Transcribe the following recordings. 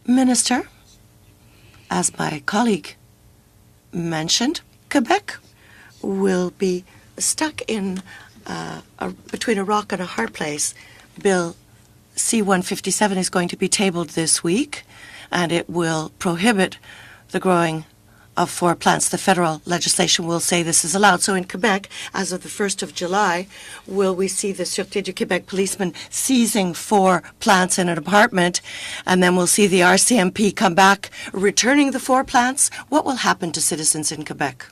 Minister, as my colleague mentioned, Quebec will be stuck in between a rock and a hard place. Bill C-157 is going to be tabled this week, and it will prohibit the growing of 4 plants. The federal legislation will say this is allowed. So in Quebec, as of the 1st of July, will we see the Sûreté du Québec policeman seizing 4 plants in an apartment, and then we'll see the RCMP come back returning the 4 plants? What will happen to citizens in Quebec?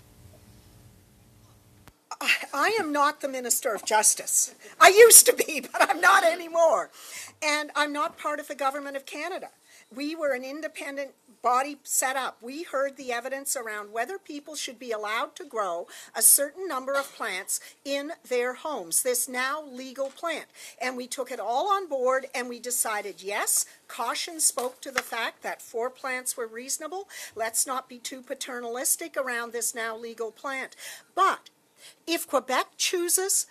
I am not the Minister of Justice. I used to be, but I'm not anymore. And I'm not part of the Government of Canada. We were an independent body set up. We heard the evidence around whether people should be allowed to grow a certain number of plants in their homes, this now legal plant. And we took it all on board and we decided, yes, caution spoke to the fact that 4 plants were reasonable. Let's not be too paternalistic around this now legal plant. But if Quebec chooses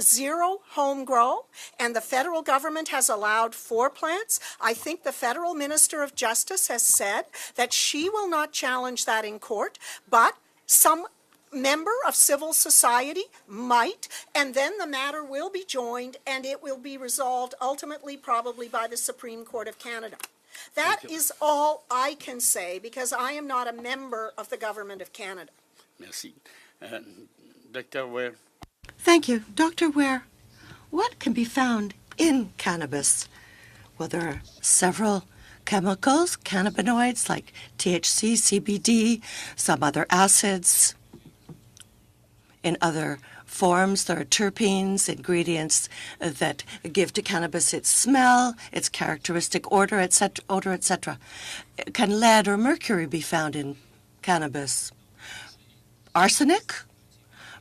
zero home grow, and the federal government has allowed 4 plants, I think the federal Minister of Justice has said that she will not challenge that in court, but some member of civil society might, and then the matter will be joined and it will be resolved ultimately probably by the Supreme Court of Canada. That is all I can say because I am not a member of the Government of Canada. Merci. Dr. Ware. Thank you. Dr. Ware, what can be found in cannabis? Well, there are several chemicals, cannabinoids like THC, CBD, some other acids. In other forms, there are terpenes, ingredients that give to cannabis its smell, its characteristic odor, etc. Can lead or mercury be found in cannabis? Arsenic?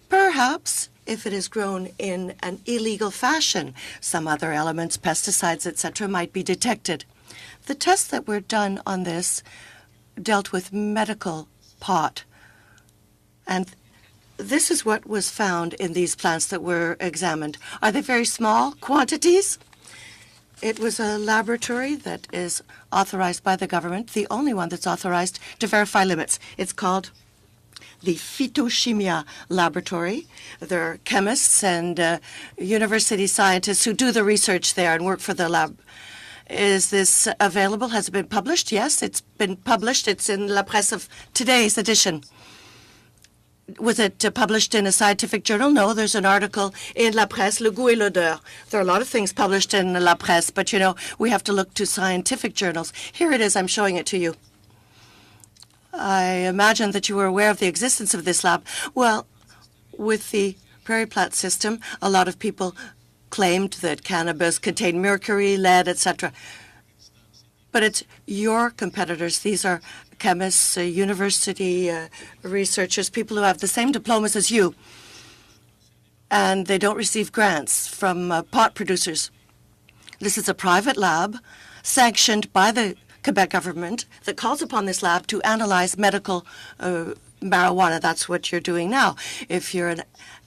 Perhaps, if it is grown in an illegal fashion. Some other elements, pesticides, etc., might be detected. The tests that were done on this dealt with medical pot. And this is what was found in these plants that were examined. Are they very small quantities? It was a laboratory that is authorized by the government, the only one that's authorized to verify limits. It's called the Phytochimia Laboratory. There are chemists and university scientists who do the research there and work for the lab. Is this available? Has it been published? Yes, it's been published. It's in La Presse of today's edition. Was it published in a scientific journal? No, there's an article in La Presse, Le Goût et l'Odeur. There are a lot of things published in La Presse, but, you know, we have to look to scientific journals. Here it is. I'm showing it to you. I imagine that you were aware of the existence of this lab. Well, with the prairie plant system, a lot of people claimed that cannabis contained mercury, lead, etc. But it's your competitors. These are chemists, university researchers, people who have the same diplomas as you, and they don't receive grants from pot producers. This is a private lab sanctioned by the Quebec government that calls upon this lab to analyze medical marijuana. That's what you're doing now. If you're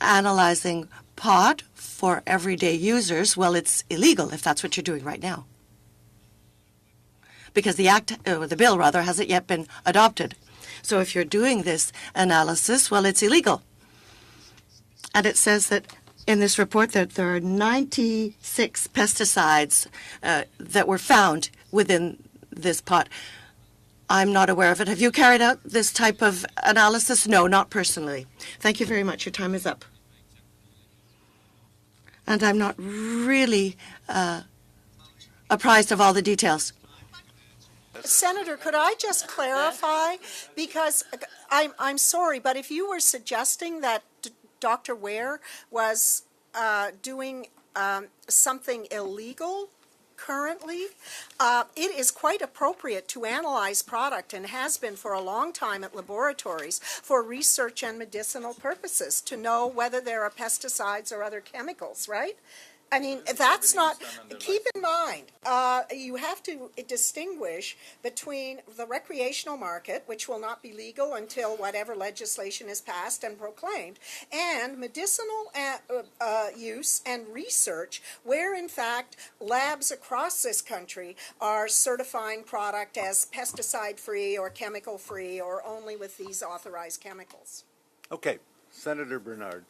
analyzing pot for everyday users, well, it's illegal if that's what you're doing right now, because the bill rather hasn't yet been adopted. So if you're doing this analysis, well, it's illegal. And it says that in this report that there are 96 pesticides that were found within this pot. I'm not aware of it. Have you carried out this type of analysis? No, not personally. Thank you very much. Your time is up. And I'm not really apprised of all the details. Senator, could I just clarify? Because I'm sorry, but if you were suggesting that Dr. Ware was doing something illegal currently, it is quite appropriate to analyze product and has been for a long time at laboratories for research and medicinal purposes to know whether there are pesticides or other chemicals, right? I mean, that's not, keep in mind, you have to distinguish between the recreational market, which will not be legal until whatever legislation is passed and proclaimed, and medicinal use and research, where in fact labs across this country are certifying product as pesticide-free or chemical-free or only with these authorized chemicals. Okay, Senator Bernard.